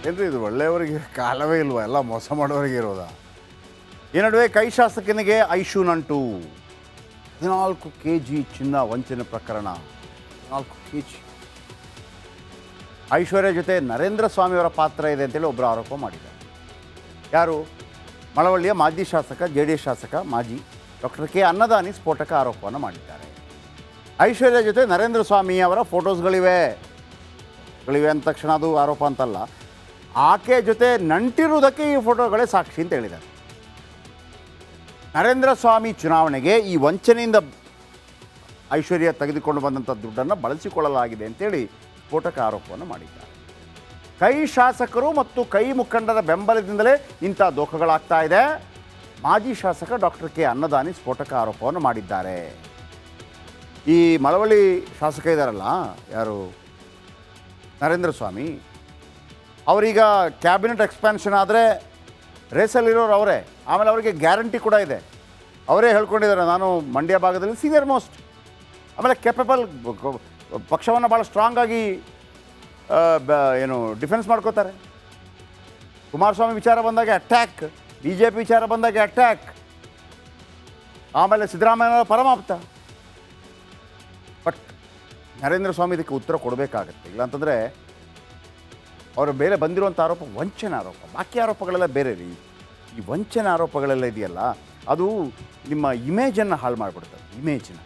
ಏನ್ರಿ ಇದು ಒಳ್ಳೆಯವರಿಗೆ ಕಾಲವೇ ಇಲ್ವಾ? ಎಲ್ಲ ಮೋಸ ಮಾಡೋರಿಗೆ ಇರೋದಾ? ಈ ನಡುವೆ ಕೈ ಶಾಸಕನಿಗೆ ಐಶು ನಂಟು. 14 kg ಚಿನ್ನ ವಂಚನೆ ಪ್ರಕರಣ. 14 kg. ಐಶ್ವರ್ಯ ಜೊತೆ ನರೇಂದ್ರ ಸ್ವಾಮಿಯವರ ಪಾತ್ರ ಇದೆ ಅಂತೇಳಿ ಒಬ್ಬರು ಆರೋಪ ಮಾಡಿದ್ದಾರೆ. ಯಾರು? ಮಳವಳ್ಳಿಯ ಮಾಜಿ ಶಾಸಕ, JDS ಶಾಸಕ, ಮಾಜಿ ಡಾಕ್ಟರ್ ಕೆ ಅನ್ನದಾನಿ ಸ್ಫೋಟಕ ಆರೋಪವನ್ನು ಮಾಡಿದ್ದಾರೆ. ಐಶ್ವರ್ಯ ಜೊತೆ ನರೇಂದ್ರ ಸ್ವಾಮಿ ಅವರ ಫೋಟೋಸ್ಗಳಿವೆ ಅಂದ ತಕ್ಷಣ ಅದು ಆರೋಪ ಅಂತಲ್ಲ, ಆಕೆ ಜೊತೆ ನಂಟಿರುವುದಕ್ಕೆ ಈ ಫೋಟೋಗಳೇ ಸಾಕ್ಷಿ ಅಂತ ಹೇಳಿದ್ದಾರೆ. ನರೇಂದ್ರ ಸ್ವಾಮಿ ಚುನಾವಣೆಗೆ ಈ ವಂಚನೆಯಿಂದ ಐಶ್ವರ್ಯ ತೆಗೆದುಕೊಂಡು ಬಂದಂಥ ದುಡ್ಡನ್ನು ಬಳಸಿಕೊಳ್ಳಲಾಗಿದೆ ಅಂತೇಳಿ ಸ್ಫೋಟಕ ಆರೋಪವನ್ನು ಮಾಡಿದ್ದಾರೆ. ಕೈ ಶಾಸಕರು ಮತ್ತು ಕೈ ಮುಖಂಡರ ಬೆಂಬಲದಿಂದಲೇ ಇಂಥ ದೋಖಗಳಾಗ್ತಾ ಇದೆ. ಮಾಜಿ ಶಾಸಕ ಡಾಕ್ಟರ್ ಕೆ ಅನ್ನದಾನಿ ಸ್ಫೋಟಕ ಆರೋಪವನ್ನು ಮಾಡಿದ್ದಾರೆ. ಈ ಮಳವಳ್ಳಿ ಶಾಸಕ ಇದ್ದಾರಲ್ಲ, ಯಾರು? ನರೇಂದ್ರ ಸ್ವಾಮಿ ಅವರೀಗ ಕ್ಯಾಬಿನೆಟ್ ಎಕ್ಸ್ಪ್ಯಾನ್ಷನ್ ಆದರೆ ರೇಸಲ್ಲಿರೋರು ಅವರೇ. ಆಮೇಲೆ ಅವರಿಗೆ ಗ್ಯಾರಂಟಿ ಕೂಡ ಇದೆ. ಅವರೇ ಹೇಳ್ಕೊಂಡಿದ್ದಾರೆ, ನಾನು ಮಂಡ್ಯ ಭಾಗದಲ್ಲಿ ಸೀನಿಯರ್ ಮೋಸ್ಟ್, ಆಮೇಲೆ ಕೆಪಬಲ್, ಪಕ್ಷವನ್ನು ಭಾಳ ಸ್ಟ್ರಾಂಗಾಗಿ ಡಿಫೆನ್ಸ್ ಮಾಡ್ಕೋತಾರೆ. ಕುಮಾರಸ್ವಾಮಿ ವಿಚಾರ ಬಂದಾಗ ಅಟ್ಯಾಕ್, BJP ವಿಚಾರ ಬಂದಾಗ ಅಟ್ಯಾಕ್, ಆಮೇಲೆ ಸಿದ್ದರಾಮಯ್ಯನವರ ಪರಮಾಪ್ತ. ಬಟ್ ನರೇಂದ್ರ ಸ್ವಾಮಿ ಇದಕ್ಕೆ ಉತ್ತರ ಕೊಡಬೇಕಾಗತ್ತೆ. ಇಲ್ಲಾಂತಂದರೆ ಅವರ ಮೇಲೆ ಬಂದಿರುವಂಥ ಆರೋಪ ವಂಚನೆ ಆರೋಪ. ಬಾಕಿ ಆರೋಪಗಳೆಲ್ಲ ಬೇರೆ ರೀ. ಈ ವಂಚನೆ ಆರೋಪಗಳೆಲ್ಲ ಇದೆಯಲ್ಲ, ಅದು ನಿಮ್ಮ ಇಮೇಜನ್ನು ಹಾಳು ಮಾಡಿಬಿಡ್ತದೆ, ಇಮೇಜನ್ನ.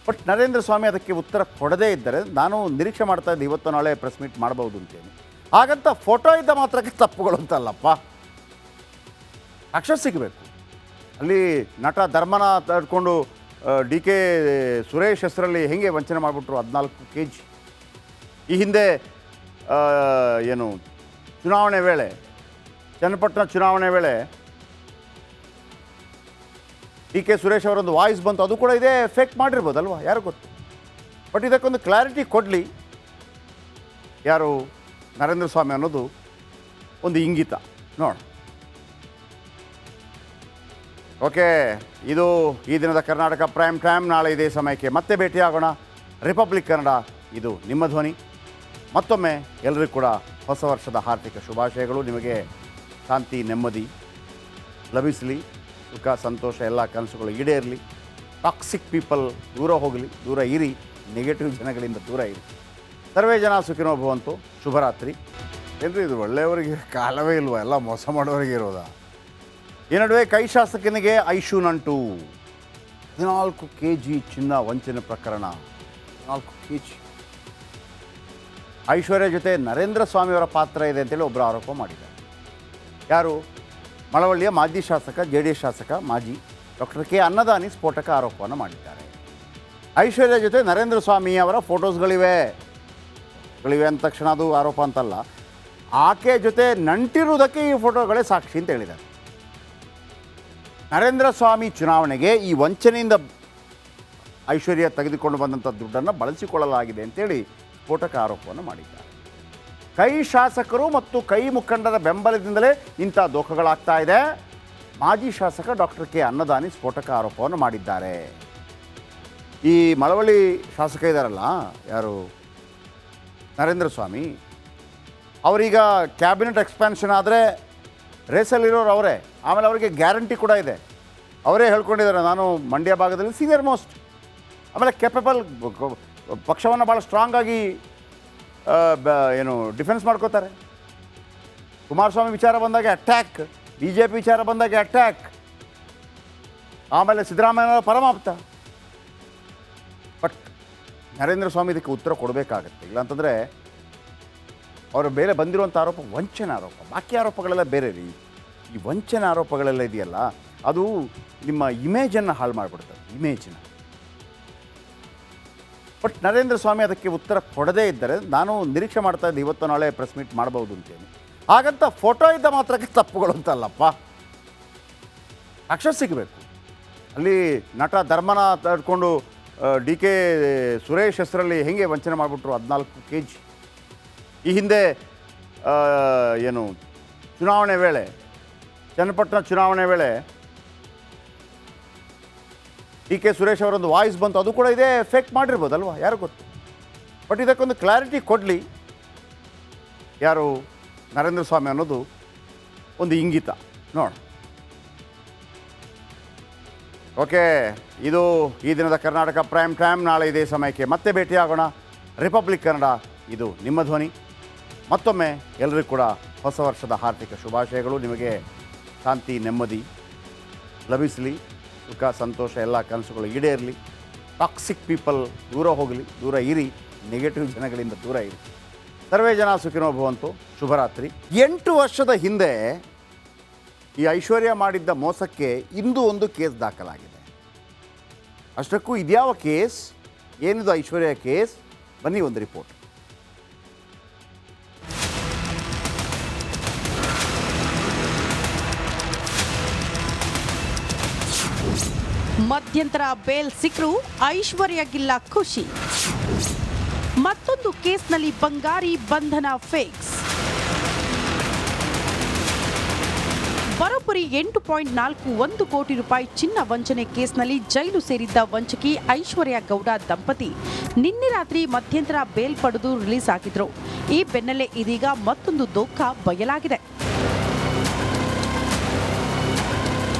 ಬಟ್ ನರೇಂದ್ರ ಸ್ವಾಮಿ ಅದಕ್ಕೆ ಉತ್ತರ ಕೊಡದೇ ಇದ್ದರೆ ನಾನು ನಿರೀಕ್ಷೆ ಮಾಡ್ತಾ ಇದ್ದೆ ಇವತ್ತು ನಾಳೆ ಪ್ರೆಸ್ ಮೀಟ್ ಮಾಡ್ಬೋದು ಅಂತೇಳಿ. ಹಾಗಂತ ಫೋಟೋ ಇದ್ದ ಮಾತ್ರಕ್ಕೆ ತಪ್ಪುಗಳು ಅಂತಲ್ಲಪ್ಪ, ಅಕ್ಷರ ಸಿಗಬೇಕು. ಅಲ್ಲಿ ನಟ ಧರ್ಮನ ತಡ್ಕೊಂಡು DK ಸುರೇಶ್ ಹೆಸರಲ್ಲಿ ಹೆಂಗೆ ವಂಚನೆ ಮಾಡಿಬಿಟ್ರು? 14 kg. ಈ ಹಿಂದೆ ಚುನಾವಣೆ ವೇಳೆ, ಚನ್ನಪಟ್ಟಣ ಚುನಾವಣೆ ವೇಳೆ DK ಸುರೇಶ್ ಅವರೊಂದು ವಾಯ್ಸ್ ಬಂತು, ಅದು ಕೂಡ ಇದೇ ಫೇಕ್ ಮಾಡಿರ್ಬೋದಲ್ವ, ಯಾರು ಗೊತ್ತು. ಬಟ್ ಇದಕ್ಕೊಂದು ಕ್ಲಾರಿಟಿ ಕೊಡಲಿ ಯಾರು? ನರೇಂದ್ರ ಸ್ವಾಮಿ ಅನ್ನೋದು ಒಂದು ಇಂಗಿತ ನೋಡ. ಓಕೆ, ಇದು ಈ ದಿನದ ಕರ್ನಾಟಕ ಪ್ರೈಮ್ ಟೈಮ್. ನಾಳೆ ಇದೇ ಸಮಯಕ್ಕೆ ಮತ್ತೆ ಭೇಟಿಯಾಗೋಣ. ರಿಪಬ್ಲಿಕ್ ಕನ್ನಡ, ಇದು ನಿಮ್ಮ ಧ್ವನಿ. ಮತ್ತೊಮ್ಮೆ ಎಲ್ಲರಿಗೂ ಕೂಡ ಹೊಸ ವರ್ಷದ ಹಾರ್ದಿಕ ಶುಭಾಶಯಗಳು. ನಿಮಗೆ ಶಾಂತಿ, ನೆಮ್ಮದಿ ಲಭಿಸಲಿ, ಸುಖ, ಸಂತೋಷ, ಎಲ್ಲ ಕನಸುಗಳು ಈಡೇರಲಿ. ಟಾಕ್ಸಿಕ್ ಪೀಪಲ್ ದೂರ ಹೋಗಲಿ, ದೂರ ಇರಿ. ನೆಗೆಟಿವ್ ಜನಗಳಿಂದ ದೂರ ಇರಿ. ಸರ್ವೇ ಜನ ಸುಖಿನೋ ಭವಂತು. ಶುಭರಾತ್ರಿ. ಏನ್ರಿ ಇದು ಒಳ್ಳೆಯವರಿಗೆ ಕಾಲವೇ ಇಲ್ವಾ? ಎಲ್ಲ ಮೋಸ ಮಾಡೋರಿಗೆ ಇರೋದಾ? ಈ ನಡುವೆ ಕೈ ಶಾಸಕನಿಗೆ ಐಶು ನಂಟು. 14 kg ಚಿನ್ನ ವಂಚನೆ ಪ್ರಕರಣ. 14 kg. ಐಶ್ವರ್ಯ ಜೊತೆ ನರೇಂದ್ರ ಸ್ವಾಮಿಯವರ ಪಾತ್ರ ಇದೆ ಅಂತೇಳಿ ಒಬ್ಬರು ಆರೋಪ ಮಾಡಿದ್ದಾರೆ. ಯಾರು? ಮಳವಳ್ಳಿಯ ಮಾಜಿ ಶಾಸಕ, JDS ಶಾಸಕ, ಮಾಜಿ ಡಾಕ್ಟರ್ ಕೆ ಅನ್ನದಾನಿ ಸ್ಫೋಟಕ ಆರೋಪವನ್ನು ಮಾಡಿದ್ದಾರೆ. ಐಶ್ವರ್ಯ ಜೊತೆ ನರೇಂದ್ರ ಸ್ವಾಮಿ ಅವರ ಫೋಟೋಸ್ಗಳಿವೆ ಅಂದ ತಕ್ಷಣ ಅದು ಆರೋಪ ಅಂತಲ್ಲ, ಆಕೆ ಜೊತೆ ನಂಟಿರುವುದಕ್ಕೆ ಈ ಫೋಟೋಗಳೇ ಸಾಕ್ಷಿ ಅಂತ ಹೇಳಿದ್ದಾರೆ. ನರೇಂದ್ರ ಸ್ವಾಮಿ ಚುನಾವಣೆಗೆ ಈ ವಂಚನೆಯಿಂದ ಐಶ್ವರ್ಯ ತೆಗೆದುಕೊಂಡು ಬಂದಂಥ ದುಡ್ಡನ್ನು ಬಳಸಿಕೊಳ್ಳಲಾಗಿದೆ ಅಂತೇಳಿ ಸ್ಫೋಟಕ ಆರೋಪವನ್ನು ಮಾಡಿದ್ದಾರೆ. ಕೈ ಶಾಸಕರು ಮತ್ತು ಕೈ ಮುಖಂಡರ ಬೆಂಬಲದಿಂದಲೇ ಇಂಥ ದೋಖಗಳಾಗ್ತಾ ಇದೆ. ಮಾಜಿ ಶಾಸಕ ಡಾಕ್ಟರ್ ಕೆ ಅನ್ನದಾನಿ ಸ್ಫೋಟಕ ಆರೋಪವನ್ನು ಮಾಡಿದ್ದಾರೆ. ಈ ಮಳವಳ್ಳಿ ಶಾಸಕ ಇದ್ದಾರಲ್ಲ, ಯಾರು? ನರೇಂದ್ರ ಸ್ವಾಮಿ ಅವರೀಗ ಕ್ಯಾಬಿನೆಟ್ ಎಕ್ಸ್ಪ್ಯಾನ್ಷನ್ ಆದರೆ ರೇಸಲ್ಲಿರೋರು ಅವರೇ. ಆಮೇಲೆ ಅವರಿಗೆ ಗ್ಯಾರಂಟಿ ಕೂಡ ಇದೆ. ಅವರೇ ಹೇಳ್ಕೊಂಡಿದ್ದಾರೆ, ನಾನು ಮಂಡ್ಯ ಭಾಗದಲ್ಲಿ ಸೀನಿಯರ್ ಮೋಸ್ಟ್, ಆಮೇಲೆ ಕೆಪಬಲ್, ಪಕ್ಷವನ್ನು ಭಾಳ ಸ್ಟ್ರಾಂಗಾಗಿ ಡಿಫೆನ್ಸ್ ಮಾಡ್ಕೋತಾರೆ. ಕುಮಾರಸ್ವಾಮಿ ವಿಚಾರ ಬಂದಾಗ ಅಟ್ಯಾಕ್, BJP ವಿಚಾರ ಬಂದಾಗ ಅಟ್ಯಾಕ್, ಆಮೇಲೆ ಸಿದ್ದರಾಮಯ್ಯನವರ ಪರಮಾಪ್ತ. ಬಟ್ ನರೇಂದ್ರ ಸ್ವಾಮಿ ಇದಕ್ಕೆ ಉತ್ತರ ಕೊಡಬೇಕಾಗತ್ತೆ. ಇಲ್ಲಾಂತಂದರೆ ಅವರ ಮೇಲೆ ಬಂದಿರುವಂಥ ಆರೋಪ ವಂಚನೆ ಆರೋಪ. ಬಾಕಿ ಆರೋಪಗಳೆಲ್ಲ ಬೇರೆ ರೀ. ಈ ವಂಚನೆ ಆರೋಪಗಳೆಲ್ಲ ಇದೆಯಲ್ಲ, ಅದು ನಿಮ್ಮ ಇಮೇಜನ್ನು ಹಾಳು ಮಾಡಿಬಿಡ್ತದೆ, ಇಮೇಜನ್ನ. ಬಟ್ ನರೇಂದ್ರ ಸ್ವಾಮಿ ಅದಕ್ಕೆ ಉತ್ತರ ಕೊಡದೇ ಇದ್ದರೆ ನಾನು ನಿರೀಕ್ಷೆ ಮಾಡ್ತಾ ಇದ್ದೆ ಇವತ್ತು ನಾಳೆ ಪ್ರೆಸ್ ಮೀಟ್ ಮಾಡ್ಬೋದು ಅಂತೇಳಿ. ಹಾಗಂತ ಫೋಟೋ ಇದ್ದ ಮಾತ್ರಕ್ಕೆ ತಪ್ಪುಗಳು ಅಂತಲ್ಲಪ್ಪ, ಅಕ್ಷರ ಸಿಗಬೇಕು. ಅಲ್ಲಿ ನಟ ಧರ್ಮನ ತಡ್ಕೊಂಡು DK ಸುರೇಶ್ ಹೆಸರಲ್ಲಿ ಹೆಂಗೆ ವಂಚನೆ ಮಾಡಿಬಿಟ್ರು? 14 kg. ಈ ಹಿಂದೆ ಚುನಾವಣೆ ವೇಳೆ, ಚನ್ನಪಟ್ಟಣ ಚುನಾವಣೆ ವೇಳೆ DK ಸುರೇಶ್ ಅವರೊಂದು ವಾಯ್ಸ್ ಬಂತು, ಅದು ಕೂಡ ಇದೇ ಫೇಕ್ ಮಾಡಿರ್ಬೋದಲ್ವ, ಯಾರು ಗೊತ್ತು. ಬಟ್ ಇದಕ್ಕೊಂದು ಕ್ಲಾರಿಟಿ ಕೊಡಲಿ ಯಾರು ನರೇಂದ್ರ ಸ್ವಾಮಿ ಅನ್ನೋದು ಒಂದು ಇಂಗಿತ ನೋಡ. ಓಕೆ, ಇದು ಈ ದಿನದ ಕರ್ನಾಟಕ ಪ್ರೈಮ್ ಟೈಮ್. ನಾಳೆ ಇದೇ ಸಮಯಕ್ಕೆ ಮತ್ತೆ ಭೇಟಿಯಾಗೋಣ. ರಿಪಬ್ಲಿಕ್ ಕನ್ನಡ, ಇದು ನಿಮ್ಮ ಧ್ವನಿ. ಮತ್ತೊಮ್ಮೆ ಎಲ್ಲರಿಗೂ ಕೂಡ ಹೊಸ ವರ್ಷದ ಹಾರ್ದಿಕ ಶುಭಾಶಯಗಳು. ನಿಮಗೆ ಶಾಂತಿ ನೆಮ್ಮದಿ ಲಭಿಸಲಿ, ಸುಖ ಸಂತೋಷ ಎಲ್ಲ ಕನಸುಗಳು ಈಡೇರಲಿ. ಟಾಕ್ಸಿಕ್ ಪೀಪಲ್ ದೂರ ಹೋಗಲಿ, ದೂರ ಇರಿ, ನೆಗೆಟಿವ್ ಜನಗಳಿಂದ ದೂರ ಇರಿ. ಸರ್ವೇ ಜನ ಸುಖಿನೋ ಭವಂತು. ಶುಭರಾತ್ರಿ. 8 ವರ್ಷದ ಹಿಂದೆ ಈ ಐಶ್ವರ್ಯ ಮಾಡಿದ್ದ ಮೋಸಕ್ಕೆ ಇಂದು ಒಂದು ಕೇಸ್ ದಾಖಲಾಗಿದೆ. ಅಷ್ಟಕ್ಕೂ ಇದ್ಯಾವ ಕೇಸ್, ಏನಿದು ಐಶ್ವರ್ಯ ಕೇಸ್? ಬನ್ನಿ ಒಂದು ರಿಪೋರ್ಟ್. ಮಧ್ಯಂತರ ಬೇಲ್ ಸಿಕ್ಕರೂ ಐಶ್ವರ್ಯಗಿಲ್ಲ ಖುಷಿ. ಮತ್ತೊಂದು ಕೇಸ್ನಲ್ಲಿ ಬಂಗಾರಿ ಬಂಧನ ಫಿಕ್ಸ್. ಬರೋಬ್ಬರಿ 8.41 ಕೋಟಿ ರೂಪಾಯಿ ಚಿನ್ನ ವಂಚನೆ ಕೇಸ್ನಲ್ಲಿ ಜೈಲು ಸೇರಿದ್ದ ವಂಚಕಿ ಐಶ್ವರ್ಯ ಗೌಡ ದಂಪತಿ ನಿನ್ನೆ ರಾತ್ರಿ ಮಧ್ಯಂತರ ಬೇಲ್ ಪಡೆದು ರಿಲೀಸ್ ಆಗಿದ್ರು. ಈ ಬೆನ್ನಲ್ಲೇ ಇದೀಗ ಮತ್ತೊಂದು ದೋಖ ಬಯಲಾಗಿದೆ.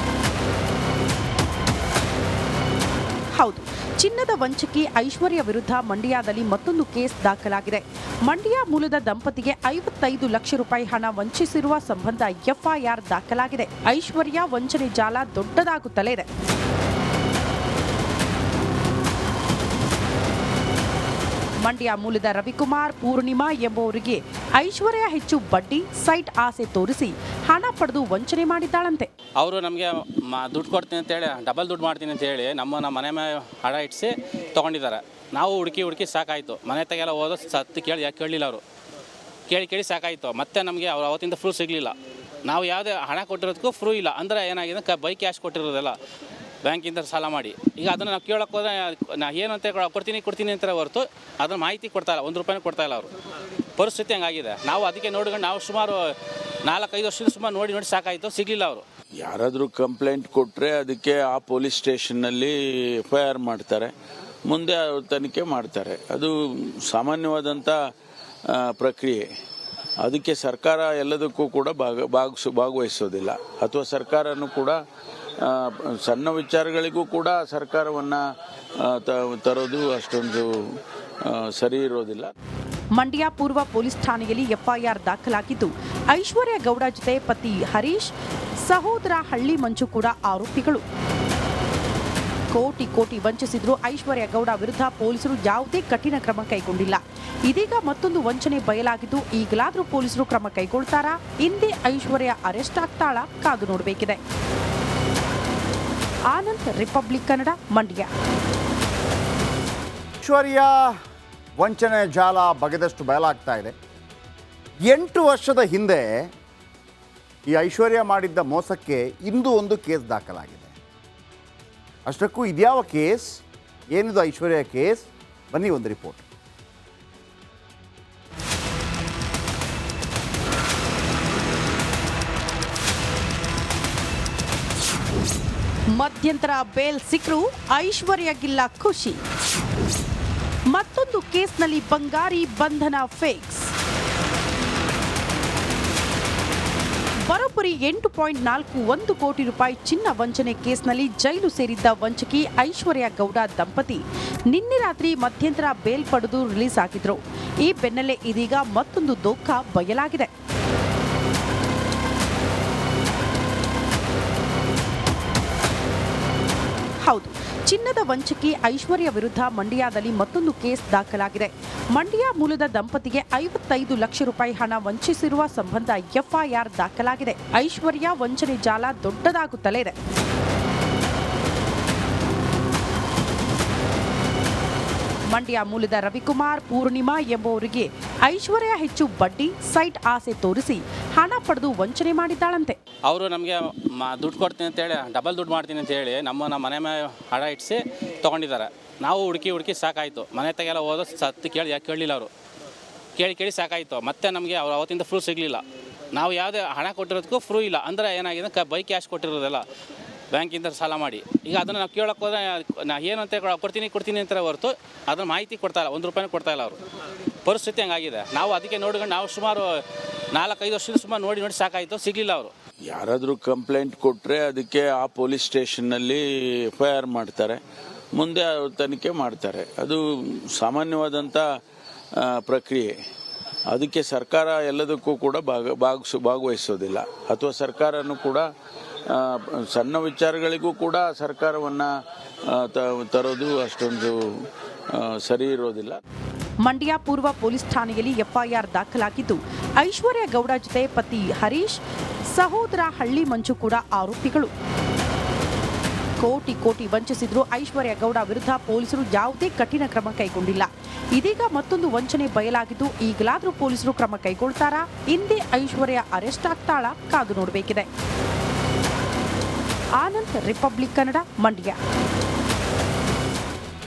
ಹೌದು, ಚಿನ್ನದ ವಂಚಕಿ ಐಶ್ವರ್ಯ ವಿರುದ್ಧ ಮಂಡ್ಯದಲ್ಲಿ ಮತ್ತೊಂದು ಕೇಸ್ ದಾಖಲಾಗಿದೆ. ಮಂಡ್ಯ ಮೂಲದ ದಂಪತಿಗೆ 55 ಲಕ್ಷ ರೂಪಾಯಿ ಹಣ ವಂಚಿಸಿರುವ ಸಂಬಂಧ ಎಫ್ಐಆರ್ ದಾಖಲಾಗಿದೆ. ಐಶ್ವರ್ಯ ವಂಚನೆ ಜಾಲ ದೊಡ್ಡದಾಗುತ್ತಲೇ ಇದೆ. ಮಂಡ್ಯ ಮೂಲದ ರವಿಕುಮಾರ್, ಪೂರ್ಣಿಮಾ ಎಂಬುವರಿಗೆ ಐಶ್ವರ್ಯ ಹೆಚ್ಚು ಬಡ್ಡಿ, ಸೈಟ್ ಆಸೆ ತೋರಿಸಿ ಹಣ ಪಡೆದು ವಂಚನೆ ಮಾಡಿದ್ದಾಳಂತೆ. ಅವರು ನಮಗೆ ದುಡ್ಡು ಕೊಡ್ತೀನಿ ಅಂತೇಳಿ, ಡಬಲ್ ದುಡ್ಡು ಮಾಡ್ತೀನಿ ಅಂತ ಹೇಳಿ ನಮ್ಮನ್ನು ಮನೆ ಮೇಲೆ ಹಣ ಇಟ್ಟಿಸಿ ತೊಗೊಂಡಿದ್ದಾರೆ. ನಾವು ಹುಡುಕಿ ಸಾಕಾಯಿತು. ಮನೆ ತೆಗೆಲ್ಲ ಹೋದ ಸತ್ತು ಯಾಕೆ ಕೇಳಲಿಲ್ಲ. ಅವರು ಕೇಳಿ ಸಾಕಾಯಿತು. ಮತ್ತೆ ನಮಗೆ ಅವ್ರು ಅವತ್ತಿಂದ ಫ್ರೂ ಸಿಗಲಿಲ್ಲ. ನಾವು ಯಾವುದೇ ಹಣ ಕೊಟ್ಟಿರೋದಕ್ಕೂ ಫ್ರೂ ಇಲ್ಲ. ಅಂದರೆ ಏನಾಗಿದೆ, ಬೈ ಕ್ಯಾಶ್ ಕೊಟ್ಟಿರೋದಲ್ಲ, ಬ್ಯಾಂಕಿಂದ ಸಾಲ ಮಾಡಿ. ಈಗ ಅದನ್ನು ನಾವು ಕೇಳೋಕೆ ಹೋದರೆ ನಾ ಏನು ಅಂತ ಕೊಡ್ತೀನಿ ಅಂತಾರೆ ಹೊರತು ಅದನ್ನು ಮಾಹಿತಿ ಕೊಡ್ತಾಯಿಲ್ಲ, 1 ರೂಪಾಯಿನೂ ಕೊಡ್ತಾಯಿಲ್ಲ. ಅವರು ಪರಿಸ್ಥಿತಿ ಹಂಗಾಗಿದೆ. ನಾವು ಅದಕ್ಕೆ ನೋಡ್ಕೊಂಡು ನಾವು ಸುಮಾರು 4-5 ವರ್ಷದಿಂದ ಸುಮಾರು ನೋಡಿ ಸಾಕಾಯಿತು, ಸಿಗಲಿಲ್ಲ. ಅವರು ಯಾರಾದರೂ ಕಂಪ್ಲೇಂಟ್ ಕೊಟ್ಟರೆ ಅದಕ್ಕೆ ಆ ಪೊಲೀಸ್ ಸ್ಟೇಷನ್ನಲ್ಲಿ FIR ಮಾಡ್ತಾರೆ, ಮುಂದೆ ತನಿಖೆ ಮಾಡ್ತಾರೆ. ಅದು ಸಾಮಾನ್ಯವಾದಂಥ ಪ್ರಕ್ರಿಯೆ. ಅದಕ್ಕೆ ಸರ್ಕಾರ ಎಲ್ಲದಕ್ಕೂ ಕೂಡ ಭಾಗವಹಿಸೋದಿಲ್ಲ. ಅಥವಾ ಸರ್ಕಾರನೂ ಕೂಡ ಸಣ್ಣ ವಿಚಾರಗಳಿಗೂ ಕೂಡ ಸರ್ಕಾರವನ್ನು ತರೋದು ಅಷ್ಟೊಂದು ಸರಿ ಇರೋದಿಲ್ಲ. ಮಂಡ್ಯ ಪೂರ್ವ ಪೊಲೀಸ್ ಠಾಣೆಯಲ್ಲಿ ಎಫ್ಐಆರ್ ದಾಖಲಾಗಿದ್ದು, ಐಶ್ವರ್ಯ ಗೌಡ ಜೊತೆ ಪತಿ ಹರೀಶ್, ಸಹೋದರ ಹಳ್ಳಿ ಮಂಜು ಕೂಡ ಆರೋಪಿಗಳು. ಕೋಟಿ ವಂಚಿಸಿದ್ರು ಐಶ್ವರ್ಯ ಗೌಡ ವಿರುದ್ಧ ಪೊಲೀಸರು ಯಾವುದೇ ಕಠಿಣ ಕ್ರಮ ಕೈಗೊಂಡಿಲ್ಲ. ಇದೀಗ ಮತ್ತೊಂದು ವಂಚನೆ ಬಯಲಾಗಿದ್ದು, ಈಗಲಾದರೂ ಪೊಲೀಸರು ಕ್ರಮ ಕೈಗೊಳ್ತಾರಾ? ಇಂದೇ ಐಶ್ವರ್ಯ ಅರೆಸ್ಟ್ ಆಗ್ತಾಳಾ? ಕಾದು ನೋಡಬೇಕಿದೆ. ಆನಂದ್, ರಿಪಬ್ಲಿಕ್ ಕನ್ನಡ, ಮಂಡ್ಯ. ಐಶ್ವರ್ಯ ವಂಚನೆ ಜಾಲ ಬಗೆದಷ್ಟು ಬಯಲಾಗ್ತಾ ಇದೆ. 8 ವರ್ಷದ ಹಿಂದೆ ಈ ಐಶ್ವರ್ಯ ಮಾಡಿದ್ದ ಮೋಸಕ್ಕೆ ಇಂದು ಒಂದು ಕೇಸ್ ದಾಖಲಾಗಿದೆ. ಅಷ್ಟಕ್ಕೂ ಇದ್ಯಾವ ಕೇಸ್, ಏನಿದು ಐಶ್ವರ್ಯ ಕೇಸ್? ಬನ್ನಿ ಒಂದು ರಿಪೋರ್ಟ್. ಮಧ್ಯಂತರ ಬೇಲ್ ಸಿಕ್ಕರೂ ಐಶ್ವರ್ಯಗಿಲ್ಲ ಖುಷಿ. ಮತ್ತೊಂದು ಕೇಸ್ನಲ್ಲಿ ಬಂಗಾರಿ ಬಂಧನ ಫಿಕ್ಸ್. ಬರೋಬ್ಬರಿ 8.41 ಕೋಟಿ ರೂಪಾಯಿ ಚಿನ್ನ ವಂಚನೆ ಕೇಸ್ನಲ್ಲಿ ಜೈಲು ಸೇರಿದ್ದ ವಂಚಕಿ ಐಶ್ವರ್ಯ ಗೌಡ ದಂಪತಿ ನಿನ್ನೆ ರಾತ್ರಿ ಮಧ್ಯಂತರ ಬೇಲ್ ಪಡೆದು ರಿಲೀಸ್ ಆಗಿದ್ರು. ಈ ಬೆನ್ನಲ್ಲೇ ಇದೀಗ ಮತ್ತೊಂದು ದೋಖ ಬಯಲಾಗಿದೆ. ಹೌದು, ಚಿನ್ನದ ವಂಚಕಿ ಐಶ್ವರ್ಯ ವಿರುದ್ಧ ಮಂಡ್ಯದಲ್ಲಿ ಮತ್ತೊಂದು ಕೇಸ್ ದಾಖಲಾಗಿದೆ. ಮಂಡ್ಯ ಮೂಲದ ದಂಪತಿಗೆ 55 ಲಕ್ಷ ರೂಪಾಯಿ ಹಣ ವಂಚಿಸಿರುವ ಸಂಬಂಧ ಎಫ್ಐಆರ್ ದಾಖಲಾಗಿದೆ. ಐಶ್ವರ್ಯ ವಂಚನೆ ಜಾಲ ದೊಡ್ಡದಾಗುತ್ತಲೇ ಇದೆ. ಮಂಡ್ಯ ಮೂಲದ ರವಿಕುಮಾರ್, ಪೂರ್ಣಿಮಾ ಎಂಬುವರಿಗೆ ಐಶ್ವರ್ಯ ಹೆಚ್ಚು ಬಡ್ಡಿ, ಸೈಟ್ ಆಸೆ ತೋರಿಸಿ ಹಣ ಪಡೆದು ವಂಚನೆ ಮಾಡಿದ್ದಾಳಂತೆ. ಅವರು ನಮಗೆ ದುಡ್ಡು ಕೊಡ್ತೀನಿ ಅಂತೇಳಿ, ಡಬಲ್ ದುಡ್ಡು ಮಾಡ್ತೀನಿ ಅಂತ ಹೇಳಿ ನಮ್ಮನ್ನು ಮನೆ ಮೇಲೆ ಹಣ ಇಟ್ಟಿಸಿ ತೊಗೊಂಡಿದ್ದಾರೆ. ನಾವು ಹುಡುಕಿ ಸಾಕಾಯಿತು. ಮನೆ ತೆಗೆಲ್ಲ ಹೋದ ಸತ್ತು ಯಾಕೆ ಕೇಳಲಿಲ್ಲ. ಅವರು ಕೇಳಿ ಸಾಕಾಯಿತು. ಮತ್ತೆ ನಮಗೆ ಅವ್ರು ಅವತ್ತಿಂದ ಫ್ರೂ ಸಿಗಲಿಲ್ಲ. ನಾವು ಯಾವುದೇ ಹಣ ಕೊಟ್ಟಿರೋದಕ್ಕೂ ಫ್ರೂ ಇಲ್ಲ. ಅಂದರೆ ಏನಾಗಿದೆ, ಬೈ ಕ್ಯಾಶ್ ಕೊಟ್ಟಿರೋದಲ್ಲ, ಬ್ಯಾಂಕಿಂದ ಸಾಲ ಮಾಡಿ. ಈಗ ಅದನ್ನು ನಾವು ಕೇಳೋಕೆ ಹೋದರೆ ನಾ ಏನು ಅಂತ ಕೊಡ್ತೀನಿ ಅಂತಾರೆ ಹೊರತು ಅದನ್ನು ಮಾಹಿತಿ ಕೊಡ್ತಾಯಿಲ್ಲ, 1 ರೂಪಾಯಿನೂ ಕೊಡ್ತಾಯಿಲ್ಲ. ಅವರು ಪರಿಸ್ಥಿತಿ ಹಂಗಾಗಿದೆ. ನಾವು ಅದಕ್ಕೆ ನೋಡ್ಕೊಂಡು ನಾವು ಸುಮಾರು 4-5 ವರ್ಷದಿಂದ ಸುಮಾರು ನೋಡಿ ಸಾಕಾಯಿತು, ಸಿಗಲಿಲ್ಲ ಅವರು. ಯಾರಾದರೂ ಕಂಪ್ಲೇಂಟ್ ಕೊಟ್ಟರೆ ಅದಕ್ಕೆ ಆ ಪೊಲೀಸ್ ಸ್ಟೇಷನ್ನಲ್ಲಿ FIR ಮಾಡ್ತಾರೆ, ಮುಂದೆ ತನಿಖೆ ಮಾಡ್ತಾರೆ. ಅದು ಸಾಮಾನ್ಯವಾದಂಥ ಪ್ರಕ್ರಿಯೆ. ಅದಕ್ಕೆ ಸರ್ಕಾರ ಎಲ್ಲದಕ್ಕೂ ಕೂಡ ಭಾಗವಹಿಸೋದಿಲ್ಲ, ಅಥವಾ ಸರ್ಕಾರನೂ ಕೂಡ ಸಣ್ಣ ವಿಚಾರಗಳಿಗೂ ಕೂಡ ಸರ್ಕಾರವನ್ನು ತರೋದು ಅಷ್ಟೊಂದು ಸರಿ ಇರೋದಿಲ್ಲ. ಮಂಡ್ಯ ಪೂರ್ವ ಪೊಲೀಸ್ ಠಾಣೆಯಲ್ಲಿ FIR ದಾಖಲಾಗಿದ್ದು, ಐಶ್ವರ್ಯ ಗೌಡ ಜೊತೆ ಪತಿ ಹರೀಶ್, ಸಹೋದರ ಹಳ್ಳಿ ಮಂಜು ಕೂಡ ಆರೋಪಿಗಳು. ಕೋಟಿ ವಂಚಿಸಿದ್ರು ಐಶ್ವರ್ಯ ಗೌಡ ವಿರುದ್ಧ ಪೊಲೀಸರು ಯಾವುದೇ ಕಠಿಣ ಕ್ರಮ ಕೈಗೊಂಡಿಲ್ಲ. ಇದೀಗ ಮತ್ತೊಂದು ವಂಚನೆ ಬಯಲಾಗಿದ್ದು, ಈಗಲಾದರೂ ಪೊಲೀಸರು ಕ್ರಮ ಕೈಗೊಳ್ತಾರಾ? ಇಂದೇ ಐಶ್ವರ್ಯ ಅರೆಸ್ಟ್ ಆಗ್ತಾಳಾ? ಕಾದು ನೋಡಬೇಕಿದೆ. ಆನಂದ್, ರಿಪಬ್ಲಿಕ್ ಕನ್ನಡ, ಮಂಡ್ಯ.